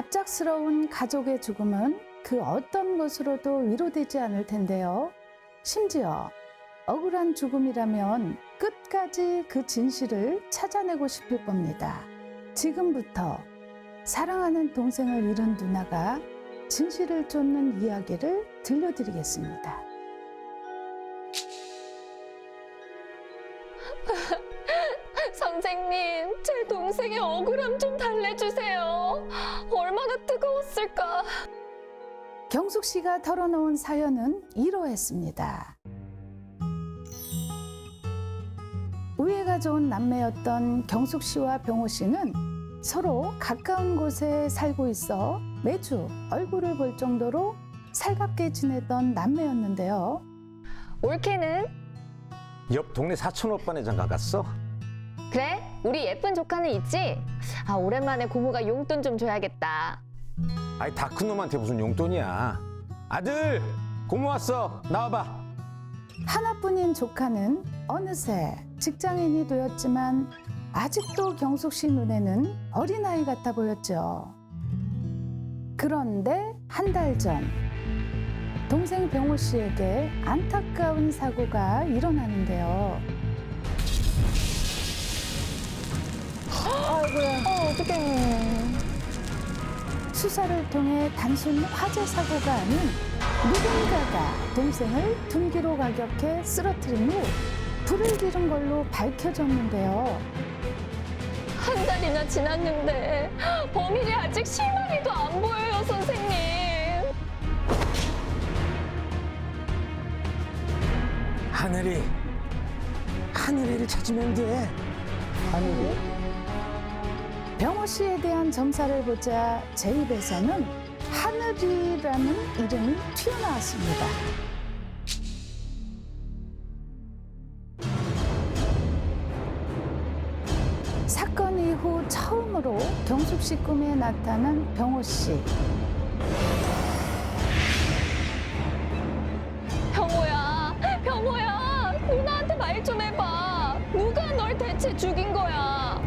갑작스러운 가족의 죽음은 그 어떤 것으로도 위로되지 않을 텐데요. 심지어 억울한 죽음이라면 끝까지 그 진실을 찾아내고 싶을 겁니다. 지금부터 사랑하는 동생을 잃은 누나가 진실을 쫓는 이야기를 들려드리겠습니다. 선생님, 제 동생의 억울함 좀 달래주세요. 얼마나 뜨거웠을까. 경숙 씨가 털어놓은 사연은 이러했습니다. 우애가 좋은 남매였던 경숙 씨와 병호 씨는 서로 가까운 곳에 살고 있어 매주 얼굴을 볼 정도로 살갑게 지내던 남매였는데요. 올케는? 옆 동네 사촌 오빠네 장가 갔어? 그래? 우리 예쁜 조카는 있지? 아, 오랜만에 고모가 용돈 좀 줘야겠다. 아이 다 큰 놈한테 무슨 용돈이야. 아들 고모 왔어 나와봐. 하나뿐인 조카는 어느새 직장인이 되었지만 아직도 경숙 씨 눈에는 어린아이 같아 보였죠. 그런데 한 달 전 동생 병호 씨에게 안타까운 사고가 일어나는데요. 아이고야. 어떡해. 수사를 통해 단순 화재 사고가 아닌 누군가가 동생을 둔기로 가격해 쓰러뜨린 후 불을 지른 걸로 밝혀졌는데요. 한 달이나 지났는데 범인이 아직 실마리도 안 보여요, 선생님. 하늘이를 찾으면 돼. 하늘이? 병호 씨에 대한 점사를 보자 제 입에서는 하늘이라는 이름이 튀어나왔습니다. 사건 이후 처음으로 경숙 씨 꿈에 나타난 병호 씨. 병호야, 누나한테 말 좀 해봐. 누가 널 대체 죽인 거야?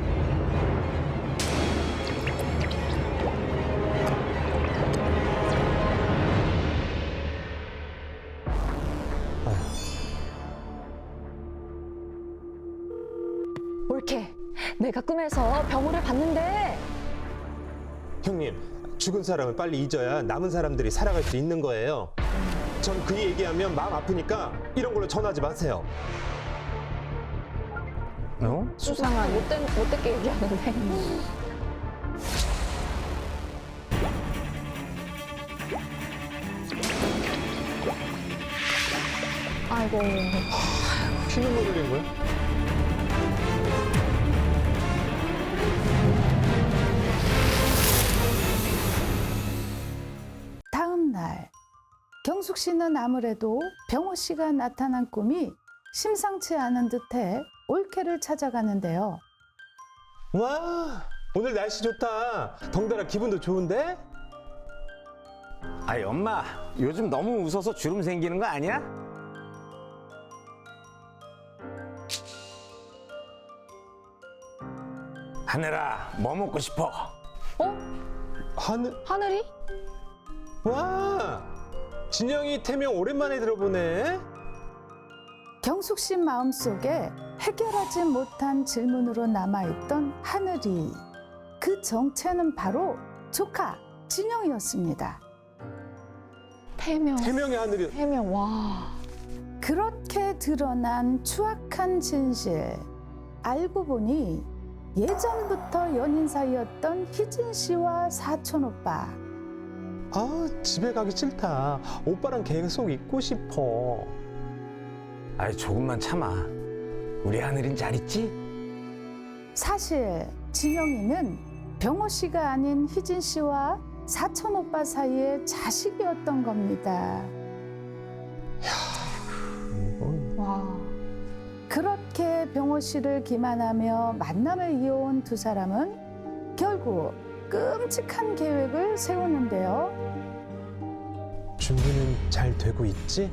올케, 내가 꿈에서 병호를 봤는데. 형님, 죽은 사람을 빨리 잊어야 남은 사람들이 살아갈 수 있는 거예요. 전 그 얘기하면 마음 아프니까 이런 걸로 전화하지 마세요. 어? 수상한 못되게 얘기하는데. 아이고. 피눈물 흘린 거야? 다음 날 경숙 씨는 아무래도 병호 씨가 나타난 꿈이 심상치 않은 듯해 올케를 찾아가는데요. 와, 오늘 날씨 좋다. 덩달아 기분도 좋은데? 아이 엄마 요즘 너무 웃어서 주름 생기는 거 아니야? 하늘아 뭐 먹고 싶어? 어? 하늘이? 와, 진영이 태명 오랜만에 들어보네. 경숙 씨 마음속에 해결하지 못한 질문으로 남아있던 하늘이, 그 정체는 바로 조카 진영이었습니다. 태명의 하늘이. 태명, 와. 그렇게 드러난 추악한 진실, 알고 보니 예전부터 연인 사이였던 희진 씨와 사촌 오빠. 아, 집에 가기 싫다. 오빠랑 계속 있고 싶어. 아이 조금만 참아. 우리 하늘인 잘 있지? 사실 진영이는 병호 씨가 아닌 희진 씨와 사촌 오빠 사이의 자식이었던 겁니다. 와. 그렇게 병호 씨를 기만하며 만남을 이어온 두 사람은 결국 끔찍한 계획을 세우는데요. 준비는 잘 되고 있지?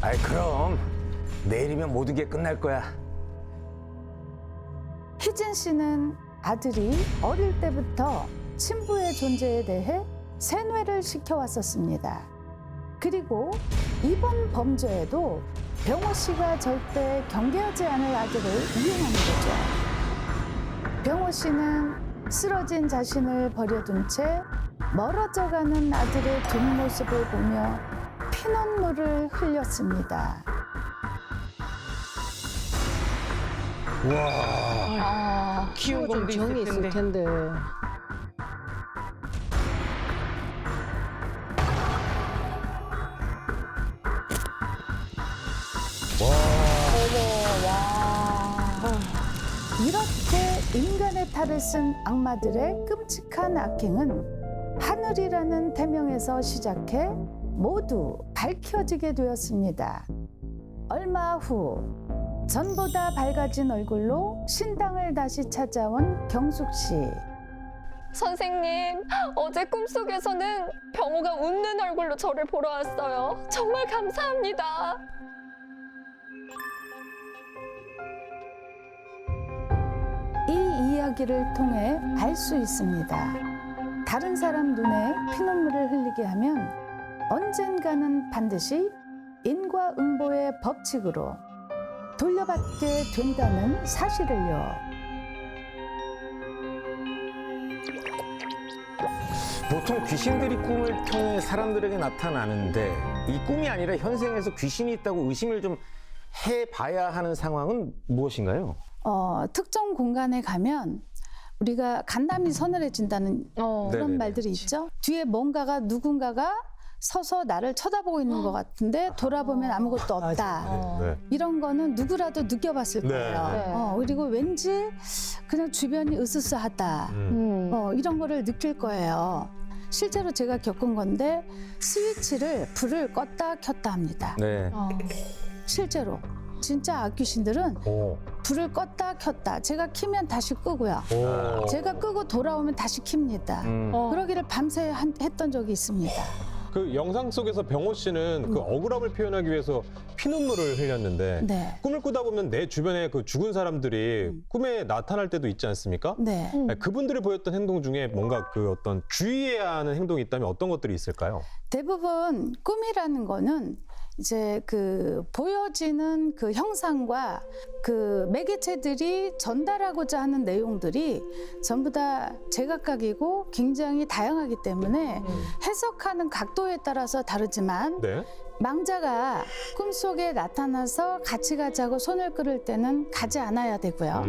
아이 그럼 내일이면 모든 게 끝날 거야. 희진 씨는 아들이 어릴 때부터 친부의 존재에 대해 세뇌를 시켜왔었습니다. 그리고 이번 범죄에도 병호 씨가 절대 경계하지 않을 아들을 이용하는 거죠. 병호 씨는 쓰러진 자신을 버려둔 채 멀어져가는 아들의 뒷모습을 보며 피눈물을 흘렸습니다. 아, 키운 좀 것도 정이 있을 텐데. 이렇게 인간의 탈을 쓴 악마들의 끔찍한 악행은 하늘이라는 태명에서 시작해 모두 밝혀지게 되었습니다. 얼마 후 전보다 밝아진 얼굴로 신당을 다시 찾아온 경숙 씨. 선생님, 어제 꿈속에서는 병호가 웃는 얼굴로 저를 보러 왔어요. 정말 감사합니다. 이 이야기를 통해 알 수 있습니다. 다른 사람 눈에 피눈물을 흘리게 하면 언젠가는 반드시 인과응보의 법칙으로 돌려받게 된다는 사실을요. 보통 귀신들이 꿈을 통해 사람들에게 나타나는데 이 꿈이 아니라 현생에서 귀신이 있다고 의심을 좀 해봐야 하는 상황은 무엇인가요? 특정 공간에 가면 우리가 간담이 서늘해진다는 그런 네네네. 말들이 있죠. 뒤에 뭔가가 누군가가 서서 나를 쳐다보고 있는 것 같은데 돌아보면 아무것도 없다. 네. 이런 거는 누구라도 느껴봤을 네. 거예요. 네. 그리고 왠지 그냥 주변이 으스스하다. 이런 거를 느낄 거예요. 실제로 제가 겪은 건데 스위치를 불을 껐다 켰다 합니다. 네. 실제로. 진짜 악귀신들은 오. 불을 껐다 켰다. 제가 키면 다시 끄고요. 오. 제가 끄고 돌아오면 다시 킵니다. 그러기를 밤새 했던 적이 있습니다. 그 영상 속에서 병호 씨는 그 억울함을 표현하기 위해서 피눈물을 흘렸는데 네. 꿈을 꾸다 보면 내 주변에 그 죽은 사람들이 꿈에 나타날 때도 있지 않습니까? 네. 그분들이 보였던 행동 중에 뭔가 그 어떤 주의해야 하는 행동이 있다면 어떤 것들이 있을까요? 대부분 꿈이라는 거는 이제 그 보여지는 그 형상과 그 매개체들이 전달하고자 하는 내용들이 전부 다 제각각이고 굉장히 다양하기 때문에 해석하는 각도에 따라서 다르지만 네. 망자가 꿈속에 나타나서 같이 가자고 손을 끌을 때는 가지 않아야 되고요.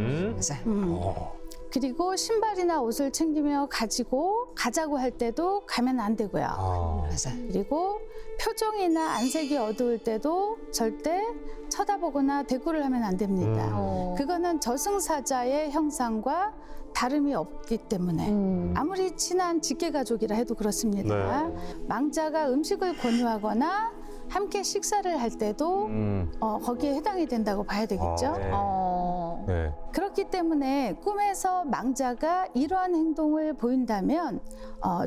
그리고 신발이나 옷을 챙기며 가지고 가자고 할 때도 가면 안 되고요. 그리고 표정이나 안색이 어두울 때도 절대 쳐다보거나 대꾸를 하면 안 됩니다. 그거는 저승사자의 형상과 다름이 없기 때문에 아무리 친한 직계가족이라 해도 그렇습니다. 망자가 음식을 권유하거나 함께 식사를 할 때도 거기에 해당이 된다고 봐야 되겠죠. 네. 그렇기 때문에 꿈에서 망자가 이러한 행동을 보인다면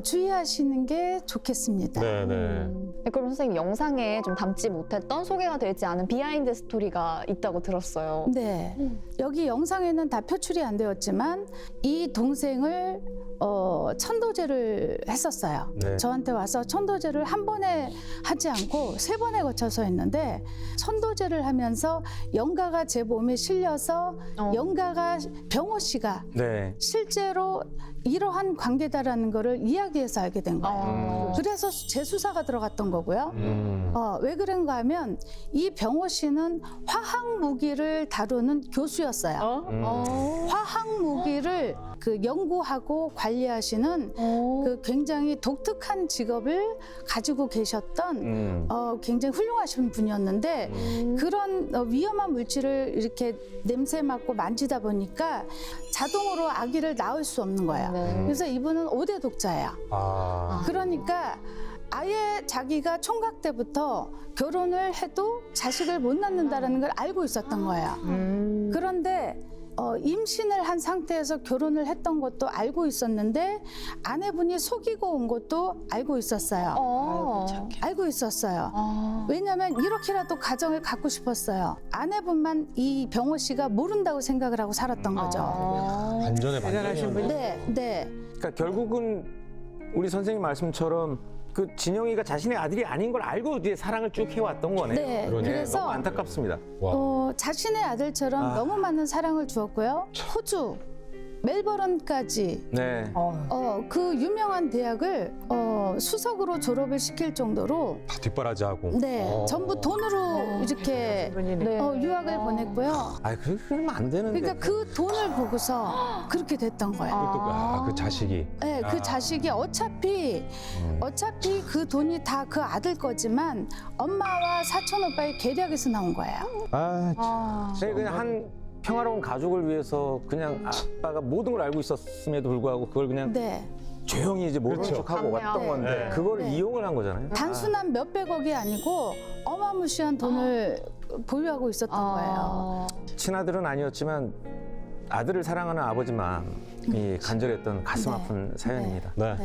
주의하시는 게 좋겠습니다. 네. 네, 그럼 선생님 영상에 좀 담지 못했던 소개가 되지 않은 비하인드 스토리가 있다고 들었어요. 네. 여기 영상에는 다 표출이 안 되었지만 이 동생을 천도제를 했었어요. 네. 저한테 와서 천도제를 한 번에 하지 않고 세 번에 거쳐서 했는데 천도제를 하면서 영가가 제 몸에 실려서 영가가 병호 씨가 네. 실제로 이러한 관계다라는 거를 이야기해서 알게 된 거예요. 그래서 재수사가 들어갔던 거고요. 왜 그런가 하면 이 병호 씨는 화학 무기를 다루는 교수였어요. 화학 무기를 그 연구하고 관리하시는 그 굉장히 독특한 직업을 가지고 계셨던 굉장히 훌륭하신 분이었는데 그런 위험한 물질을 이렇게 냄새 맡고 만지다 보니까 자동으로 아기를 낳을 수 없는 거예요. 그래서 이분은 5대 독자예요. 그러니까 아예 자기가 총각 때부터 결혼을 해도 자식을 못 낳는다는 걸 알고 있었던 거예요. 그런데 임신을 한 상태에서 결혼을 했던 것도 알고 있었는데 아내분이 속이고 온 것도 알고 있었어요. 알고 있었어요. 왜냐하면 이렇게라도 가정을 갖고 싶었어요. 아내분만 이 병호 씨가 모른다고 생각을 하고 살았던 거죠. 반전에 대단하신 분이. 네. 그러니까 결국은 우리 선생님 말씀처럼 그 진영이가 자신의 아들이 아닌 걸 알고 뒤에 사랑을 쭉 해왔던 거네요. 네, 그러네. 그래서 너무 안타깝습니다. 자신의 아들처럼 너무 많은 사랑을 주었고요. 호주, 멜버른까지 네. 그 유명한 대학을 수석으로 졸업을 시킬 정도로 다 뒷바라지하고. 전부 돈으로 이렇게 네. 유학을 보냈고요. 아, 그러면 안 되는데. 그러니까 그 돈을 보고서 그렇게 됐던 거예요. 그 자식이. 네, 그 자식이 어차피 그 돈이 다 그 아들 거지만 엄마와 사촌 오빠의 계략에서 나온 거예요. 그냥 한 평화로운 가족을 위해서 그냥 아빠가 모든 걸 알고 있었음에도 불구하고 그걸 그냥 네. 조용히 이제 모르는 그렇죠. 척하고 왔던 네. 건데 네. 그걸 네. 이용을 한 거잖아요. 단순한 몇백억이 아니고 어마무시한 돈을 보유하고 있었던 거예요. 친아들은 아니었지만 아들을 사랑하는 아버지 마음이 간절했던 가슴 네. 아픈 사연입니다. 네.